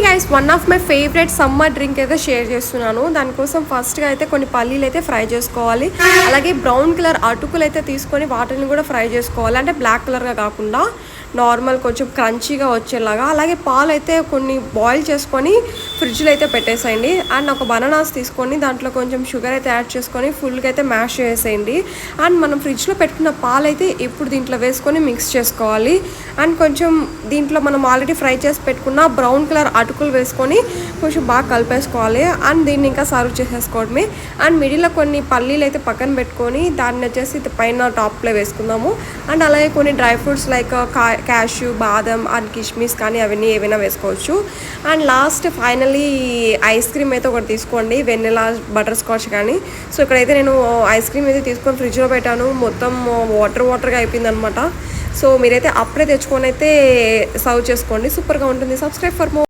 Guys, one of my favourite summer drink అయితే share చేస్తున్నాను. దానికోసం ఫస్ట్గా అయితే కొన్ని పల్లీలు అయితే ఫ్రై చేసుకోవాలి. అలాగే బ్రౌన్ కలర్ అటుకులు అయితే తీసుకొని వాటిని కూడా ఫ్రై చేసుకోవాలి. అంటే బ్లాక్ కలర్గా కాకుండా నార్మల్ కొంచెం క్రంచీగా వచ్చేలాగా. అలాగే పాలు అయితే కొన్ని బాయిల్ చేసుకొని ఫ్రిడ్జ్లో అయితే పెట్టేసేయండి. అండ్ ఒక బనానాస్ తీసుకొని దాంట్లో కొంచెం షుగర్ అయితే యాడ్ చేసుకొని ఫుల్గా అయితే మ్యాష్ చేసేయండి. అండ్ మనం ఫ్రిడ్జ్లో పెట్టుకున్న పాలు అయితే ఇప్పుడు దీంట్లో వేసుకొని మిక్స్ చేసుకోవాలి. అండ్ కొంచెం దీంట్లో మనం ఆల్రెడీ ఫ్రై చేసి పెట్టుకున్న బ్రౌన్ కలర్ అటుకులు వేసుకొని కొంచెం బాగా కలిపేసుకోవాలి. అండ్ దీన్ని ఇంకా సర్వ్ చేసేసుకోవడమే. అండ్ మిడిల్లో కొన్ని పల్లీలు అయితే పక్కన పెట్టుకొని దాన్ని వచ్చేసి పైన టాప్లో వేసుకుందాము. అండ్ అలాగే కొన్ని డ్రై ఫ్రూట్స్ లైక్ క్యాష్యూ, బాదం అండ్ కిష్మిస్ కానీ అవన్నీ ఏవైనా వేసుకోవచ్చు. And last finally ice cream అయితే ఒకటి తీసుకోండి, వెనిలా బటర్ స్కాచ్ కానీ. సో ఇక్కడైతే నేను ఐస్ క్రీమ్ అయితే తీసుకొని ఫ్రిడ్జ్లో పెట్టాను. మొత్తం వాటర్గా అయిపోయింది అనమాట. సో మీరైతే అప్పుడే తెచ్చుకొని అయితే సర్వ్ చేసుకోండి, సూపర్గా ఉంటుంది. Subscribe for more.